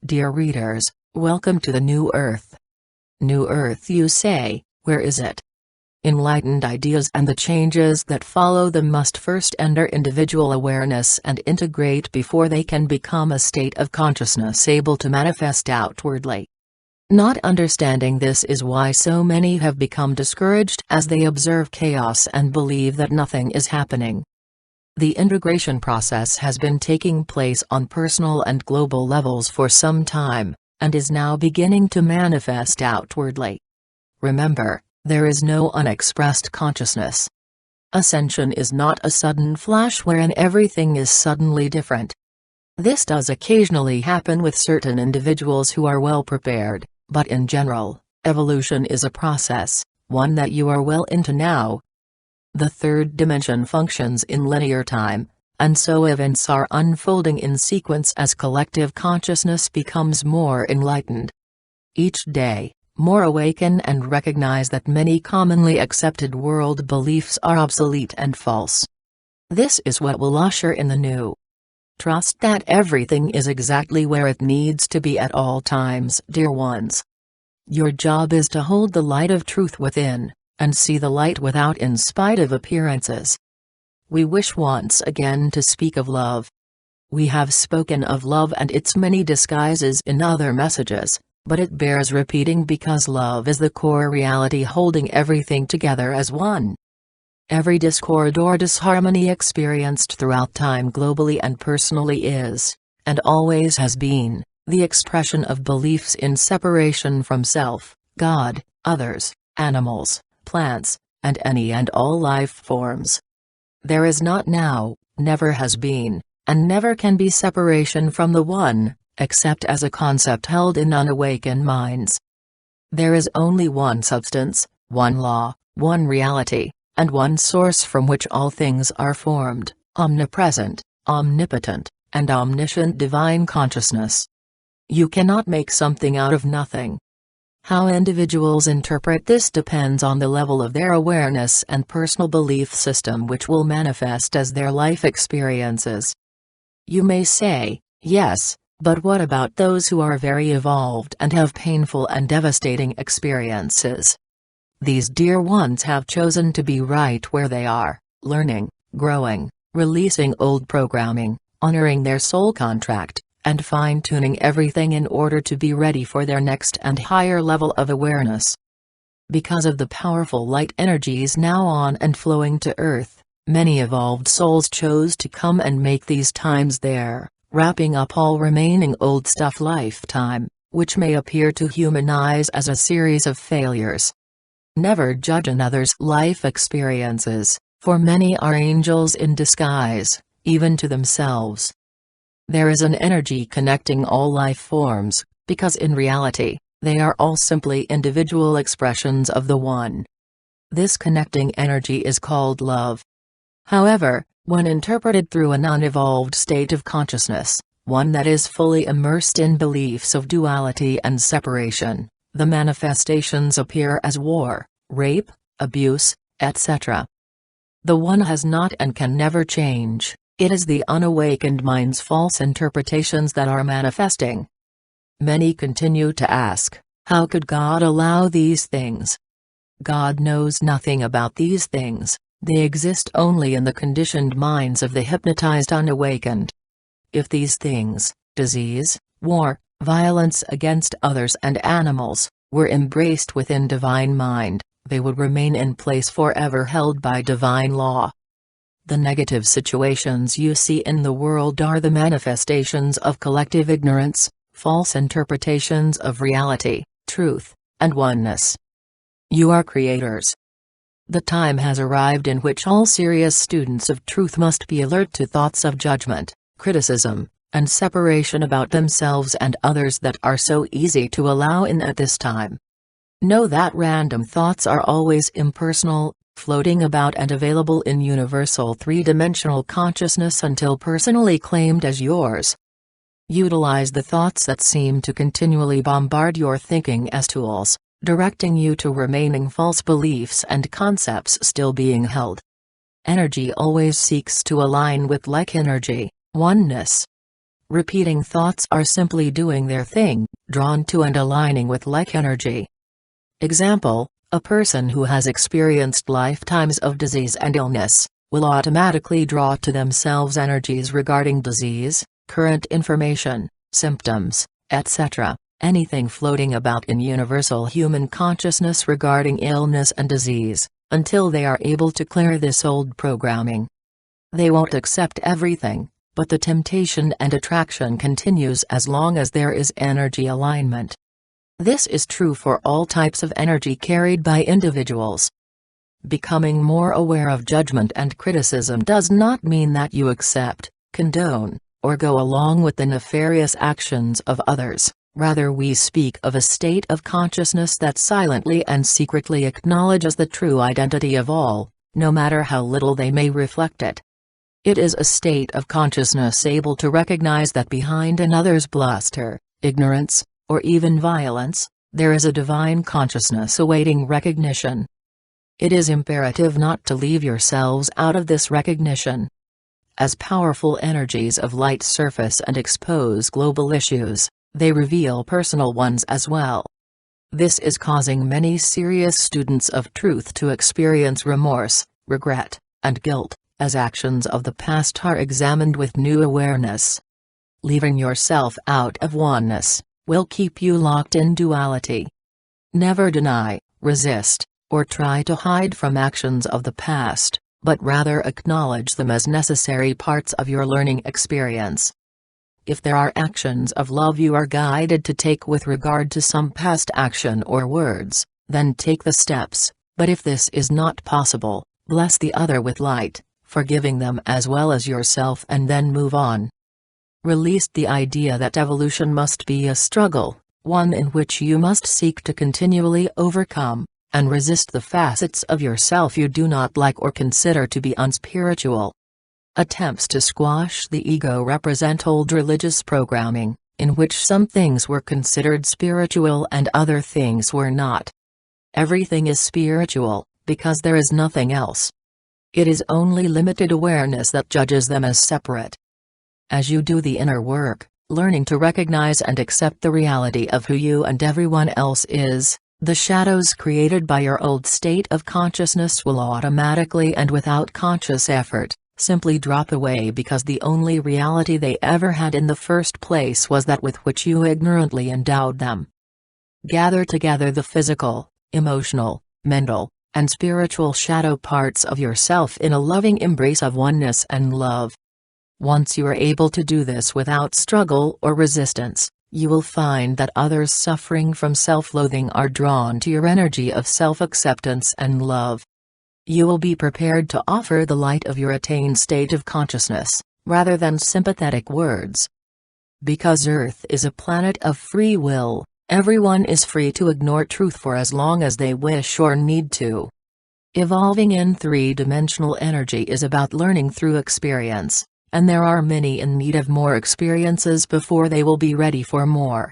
Dear readers, welcome to the New Earth. New Earth, you say, where is it? Enlightened ideas and the changes that follow them must first enter individual awareness and integrate before they can become a state of consciousness able to manifest outwardly. Not understanding this is why so many have become discouraged as they observe chaos and believe that nothing is happening. The integration process has been taking place on personal and global levels for some time, and is now beginning to manifest outwardly. Remember, there is no unexpressed consciousness. Ascension is not a sudden flash wherein everything is suddenly different. This does occasionally happen with certain individuals who are well prepared, but in general, evolution is a process, one that you are well into now. The third dimension functions in linear time, and so events are unfolding in sequence as collective consciousness becomes more enlightened. Each day, more awaken and recognize that many commonly accepted world beliefs are obsolete and false. This is what will usher in the new. Trust that everything is exactly where it needs to be at all times, dear ones. Your job is to hold the light of truth within, and see the light without in spite of appearances. We wish once again to speak of love. We have spoken of love and its many disguises in other messages, but it bears repeating because love is the core reality holding everything together as one. Every discord or disharmony experienced throughout time globally and personally is, and always has been, the expression of beliefs in separation from self, God, others, animals, plants, and any and all life forms. There is not now, never has been, and never can be separation from the One, except as a concept held in unawakened minds. There is only one substance, one law, one reality, and one source from which all things are formed, omnipresent, omnipotent, and omniscient divine consciousness. You cannot make something out of nothing. How individuals interpret this depends on the level of their awareness and personal belief system, which will manifest as their life experiences. You may say, yes, but what about those who are very evolved and have painful and devastating experiences? These dear ones have chosen to be right where they are, learning, growing, releasing old programming, honoring their soul contract, and fine-tuning everything in order to be ready for their next and higher level of awareness. Because of the powerful light energies now on and flowing to Earth, many evolved souls chose to come and make these times there, wrapping up all remaining old stuff lifetime, which may appear to human eyes as a series of failures. Never judge another's life experiences, for many are angels in disguise, even to themselves. There is an energy connecting all life forms, because in reality, they are all simply individual expressions of the One. This connecting energy is called love. However, when interpreted through an unevolved state of consciousness, one that is fully immersed in beliefs of duality and separation, the manifestations appear as war, rape, abuse, etc. The One has not and can never change. It is the unawakened mind's false interpretations that are manifesting. Many continue to ask, how could God allow these things? God knows nothing about these things, they exist only in the conditioned minds of the hypnotized unawakened. If these things, disease, war, violence against others and animals, were embraced within divine mind, they would remain in place forever held by divine law. The negative situations you see in the world are the manifestations of collective ignorance, false interpretations of reality, truth, and oneness. You are creators. The time has arrived in which all serious students of truth must be alert to thoughts of judgment, criticism, and separation about themselves and others that are so easy to allow in at this time. Know that random thoughts are always impersonal, floating about and available in universal three-dimensional consciousness until personally claimed as yours. Utilize the thoughts that seem to continually bombard your thinking as tools, directing you to remaining false beliefs and concepts still being held. Energy always seeks to align with like energy, oneness. Repeating thoughts are simply doing their thing, drawn to and aligning with like energy. Example: a person who has experienced lifetimes of disease and illness will automatically draw to themselves energies regarding disease, current information, symptoms, etc., anything floating about in universal human consciousness regarding illness and disease, until they are able to clear this old programming. They won't accept everything, but the temptation and attraction continues as long as there is energy alignment. This is true for all types of energy carried by individuals. Becoming more aware of judgment and criticism does not mean that you accept, condone, or go along with the nefarious actions of others. Rather, we speak of a state of consciousness that silently and secretly acknowledges the true identity of all, no matter how little they may reflect it. It is a state of consciousness able to recognize that behind another's bluster, ignorance, or even violence, there is a divine consciousness awaiting recognition. It is imperative not to leave yourselves out of this recognition. As powerful energies of light surface and expose global issues, they reveal personal ones as well. This is causing many serious students of truth to experience remorse, regret, and guilt, as actions of the past are examined with new awareness. Leaving yourself out of oneness will keep you locked in duality. Never deny, resist, or try to hide from actions of the past, but rather acknowledge them as necessary parts of your learning experience. If there are actions of love you are guided to take with regard to some past action or words, then take the steps, but if this is not possible, bless the other with light, forgiving them as well as yourself, and then move on. Release the idea that evolution must be a struggle, one in which you must seek to continually overcome and resist the facets of yourself you do not like or consider to be unspiritual. Attempts to squash the ego represent old religious programming, in which some things were considered spiritual and other things were not. Everything is spiritual, because there is nothing else. It is only limited awareness that judges them as separate. As you do the inner work, learning to recognize and accept the reality of who you and everyone else is, the shadows created by your old state of consciousness will automatically and without conscious effort, simply drop away, because the only reality they ever had in the first place was that with which you ignorantly endowed them. Gather together the physical, emotional, mental, and spiritual shadow parts of yourself in a loving embrace of oneness and love. Once you are able to do this without struggle or resistance, you will find that others suffering from self-loathing are drawn to your energy of self-acceptance and love. You will be prepared to offer the light of your attained state of consciousness, rather than sympathetic words. Because Earth is a planet of free will, everyone is free to ignore truth for as long as they wish or need to. Evolving in three-dimensional energy is about learning through experience, and there are many in need of more experiences before they will be ready for more.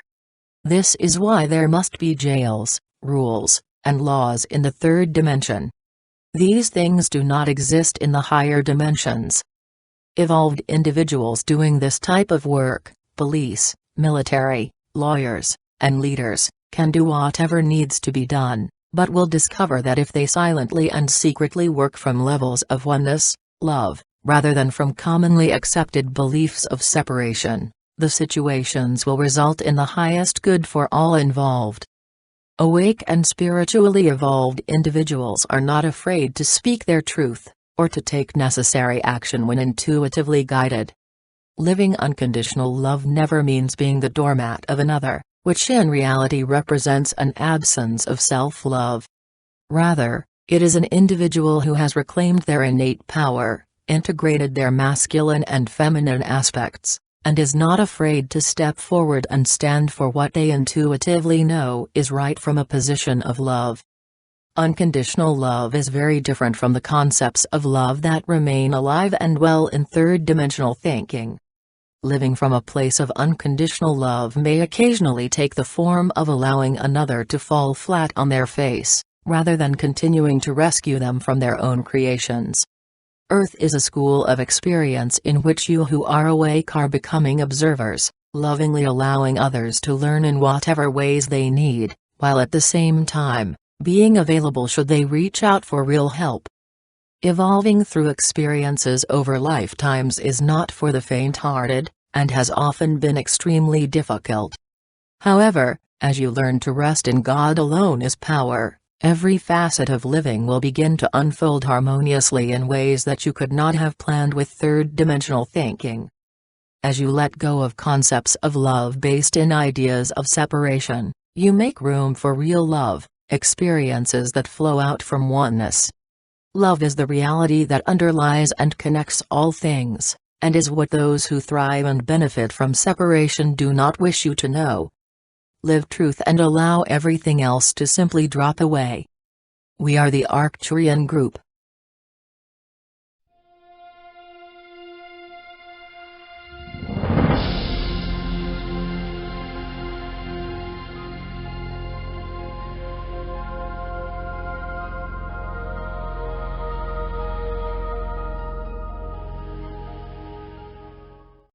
This is why there must be jails, rules, and laws in the third dimension. These things do not exist in the higher dimensions. Evolved individuals doing this type of work, police, military, lawyers, and leaders, can do whatever needs to be done, but will discover that if they silently and secretly work from levels of oneness, love, rather than from commonly accepted beliefs of separation, the situations will result in the highest good for all involved. Awake and spiritually evolved individuals are not afraid to speak their truth, or to take necessary action when intuitively guided. Living unconditional love never means being the doormat of another, which in reality represents an absence of self-love. Rather, it is an individual who has reclaimed their innate power, integrated their masculine and feminine aspects, and is not afraid to step forward and stand for what they intuitively know is right from a position of love. Unconditional love is very different from the concepts of love that remain alive and well in third-dimensional thinking. Living from a place of unconditional love may occasionally take the form of allowing another to fall flat on their face, rather than continuing to rescue them from their own creations. Earth is a school of experience in which you who are awake are becoming observers, lovingly allowing others to learn in whatever ways they need, while at the same time, being available should they reach out for real help. Evolving through experiences over lifetimes is not for the faint-hearted, and has often been extremely difficult. However, as you learn to rest in God alone as power, every facet of living will begin to unfold harmoniously in ways that you could not have planned with third-dimensional thinking. As you let go of concepts of love based in ideas of separation, you make room for real love, experiences that flow out from oneness. Love is the reality that underlies and connects all things, and is what those who thrive and benefit from separation do not wish you to know. Live truth and allow everything else to simply drop away. We are the Arcturian group,